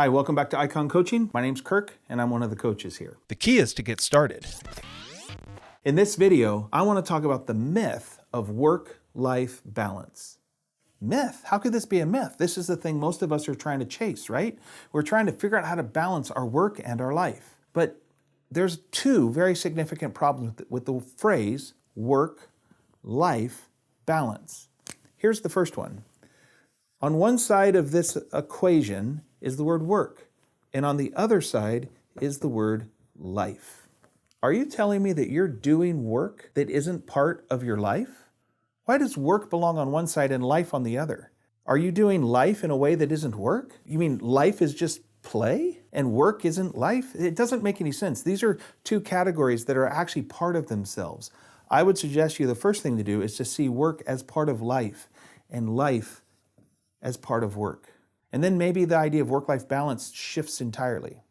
Hi, welcome back to Icon Coaching. My name's Kirk, and I'm one of the coaches here. The key is to get started. In this video, I want to talk about the myth of work-life balance. Myth? How could this be a myth? This is the thing most of us are trying to chase, right? We're trying to figure out how to balance our work and our life. But there's two very significant problems with the phrase work-life balance. Here's the first one. On one side of this equation is the word work, and on the other side is the word life. Are you telling me that you're doing work that isn't part of your life? Why does work belong on one side and life on the other? Are you doing life in a way that isn't work? You mean life is just play and work isn't life? It doesn't make any sense. These are two categories that are actually part of themselves. I would suggest you the first thing to do is to see work as part of life and life as part of work. And then maybe the idea of work-life balance shifts entirely.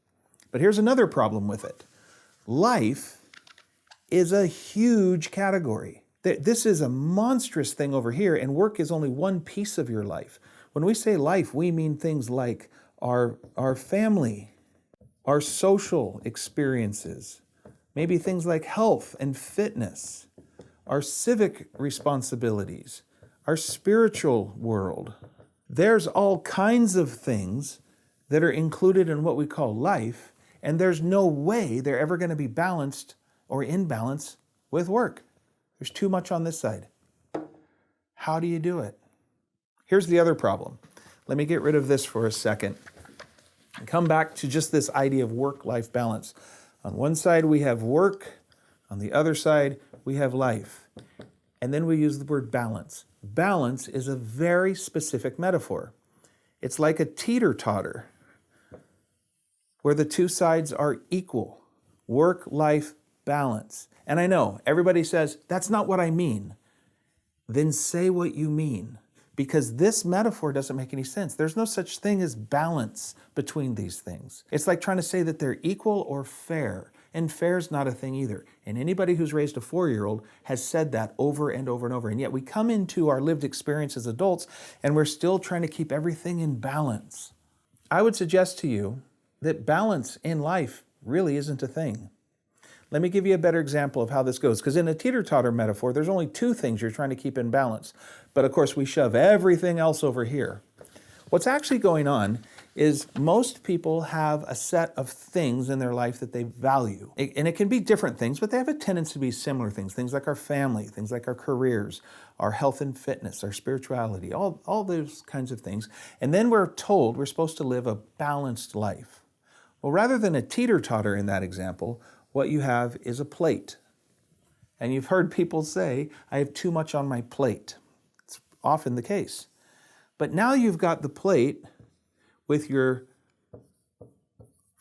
But here's another problem with it. Life is a huge category. This is a monstrous thing over here, and work is only one piece of your life. When we say life, we mean things like our family, our social experiences, maybe things like health and fitness, our civic responsibilities, our spiritual world. There's all kinds of things that are included in what we call life, and there's no way they're ever going to be balanced or in balance with work. There's too much on this side. How do you do it? Here's the other problem. Let me get rid of this for a second and come back to just this idea of work-life balance. On one side, we have work. On the other side, we have life. And then we use the word balance. Balance is a very specific metaphor. It's like a teeter-totter where the two sides are equal. Work-life balance. And I know everybody says, that's not what I mean. Then say what you mean, because this metaphor doesn't make any sense. There's no such thing as balance between these things. It's like trying to say that they're equal or fair. And fair's not a thing either. And anybody who's raised a 4-year-old has said that over and over and over. And yet we come into our lived experience as adults and we're still trying to keep everything in balance. I would suggest to you that balance in life really isn't a thing. Let me give you a better example of how this goes. Because in a teeter-totter metaphor, there's only two things you're trying to keep in balance. But of course, we shove everything else over here. What's actually going on is most people have a set of things in their life that they value. And it can be different things, but they have a tendency to be similar things. Things like our family, things like our careers, our health and fitness, our spirituality, all those kinds of things. And then we're told we're supposed to live a balanced life. Well, rather than a teeter-totter in that example, what you have is a plate. And you've heard people say, I have too much on my plate. It's often the case. But now you've got the plate with your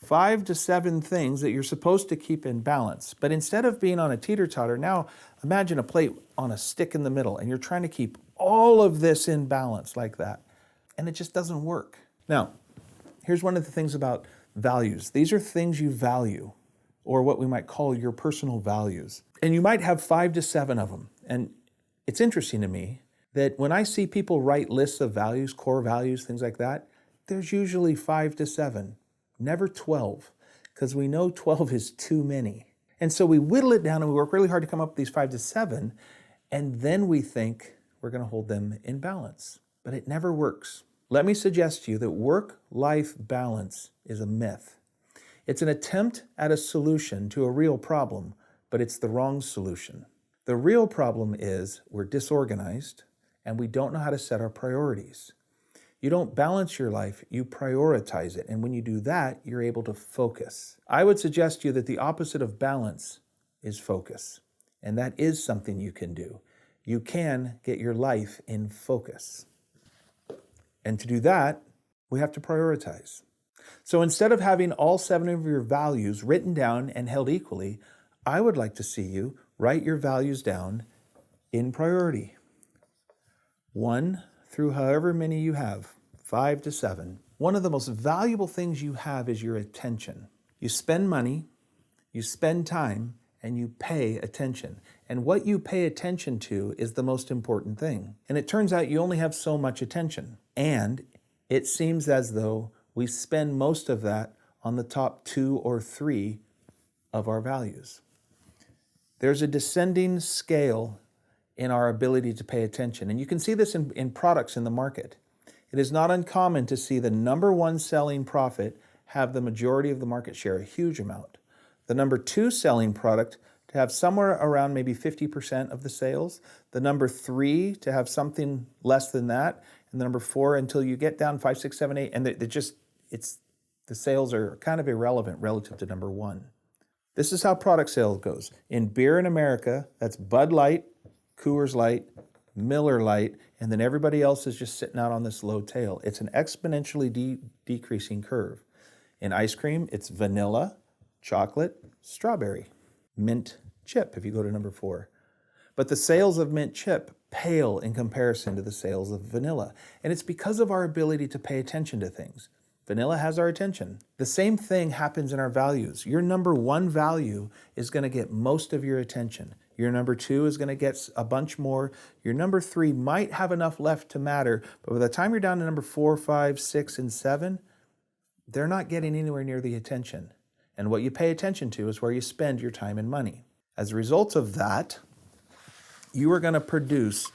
5 to 7 things that you're supposed to keep in balance. But instead of being on a teeter-totter, now imagine a plate on a stick in the middle, and you're trying to keep all of this in balance like that. And it just doesn't work. Now, here's one of the things about values. These are things you value, or what we might call your personal values. And you might have 5 to 7 of them. And it's interesting to me that when I see people write lists of values, core values, things like that, there's usually 5 to 7, never 12, because we know 12 is too many. And so we whittle it down and we work really hard to come up with these 5 to 7, and then we think we're going to hold them in balance. But it never works. Let me suggest to you that work-life balance is a myth. It's an attempt at a solution to a real problem, but it's the wrong solution. The real problem is we're disorganized and we don't know how to set our priorities. You don't balance your life, you prioritize it. And when you do that, you're able to focus. I would suggest to you that the opposite of balance is focus. And that is something you can do. You can get your life in focus. And to do that, we have to prioritize. So instead of having all 7 of your values written down and held equally, I would like to see you write your values down in priority. 1 through however many you have, 5 to 7. One of the most valuable things you have is your attention. You spend money, you spend time, and you pay attention. And what you pay attention to is the most important thing. And it turns out you only have so much attention. And it seems as though we spend most of that on the top 2 or 3 of our values. There's a descending scale in our ability to pay attention. And you can see this in products in the market. It is not uncommon to see the number 1 selling profit have the majority of the market share, a huge amount. The number 2 selling product to have somewhere around maybe 50% of the sales. The number 3 to have something less than that. And the number 4 until you get down 5, 6, 7, 8. And the sales are kind of irrelevant relative to number 1. This is how product sales goes. In beer in America, that's Bud Light, Coors Light, Miller Lite, and then everybody else is just sitting out on this low tail. It's an exponentially decreasing curve. In ice cream, it's vanilla, chocolate, strawberry, mint chip, if you go to number 4. But the sales of mint chip pale in comparison to the sales of vanilla. And it's because of our ability to pay attention to things. Vanilla has our attention. The same thing happens in our values. Your number 1 value is going to get most of your attention. Your number 2 is going to get a bunch more. Your number 3 might have enough left to matter, but by the time you're down to number 4, 5, 6, and 7, they're not getting anywhere near the attention. And what you pay attention to is where you spend your time and money. As a result of that, you are going to produce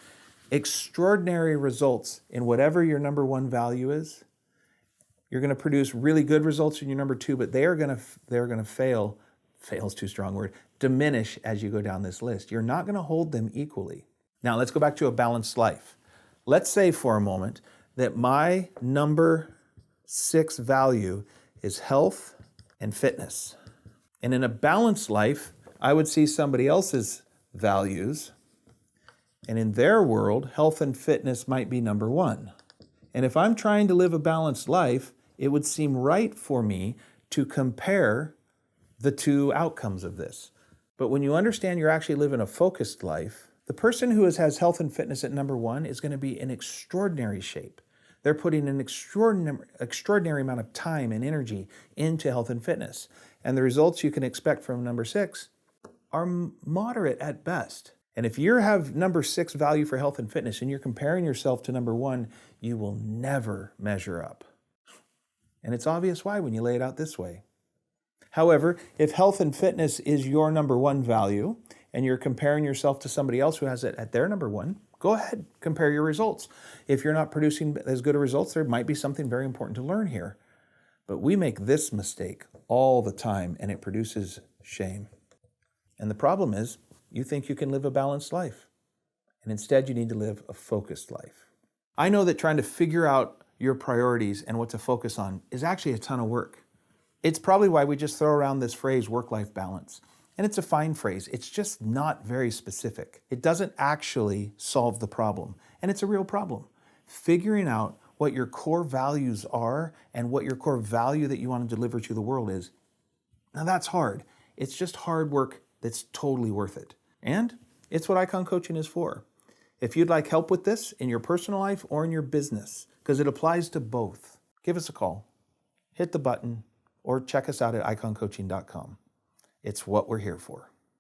extraordinary results in whatever your number 1 value is. You're going to produce really good results in your number 2, but they're going to fail. Fail's too strong a word. Diminish as you go down this list. You're not going to hold them equally. Now let's go back to a balanced life. Let's say for a moment that my number 6 value is health and fitness. And in a balanced life, I would see somebody else's values, and in their world, health and fitness might be number 1. And if I'm trying to live a balanced life, it would seem right for me to compare the 2 outcomes of this. But when you understand you're actually living a focused life, the person who has health and fitness at number 1 is going to be in extraordinary shape. They're putting an extraordinary amount of time and energy into health and fitness. And the results you can expect from number 6 are moderate at best. And if you have number 6 value for health and fitness and you're comparing yourself to number 1, you will never measure up. And it's obvious why when you lay it out this way. However, if health and fitness is your number 1 value and you're comparing yourself to somebody else who has it at their number 1, go ahead, compare your results. If you're not producing as good a results, there might be something very important to learn here. But we make this mistake all the time and it produces shame. And the problem is, you think you can live a balanced life. And instead you need to live a focused life. I know that trying to figure out your priorities and what to focus on is actually a ton of work. It's probably why we just throw around this phrase, work-life balance. And it's a fine phrase. It's just not very specific. It doesn't actually solve the problem. And it's a real problem. Figuring out what your core values are and what your core value that you want to deliver to the world is, now that's hard. It's just hard work that's totally worth it. And it's what Icon Coaching is for. If you'd like help with this in your personal life or in your business, because it applies to both, give us a call, hit the button, or check us out at iconcoaching.com. It's what we're here for.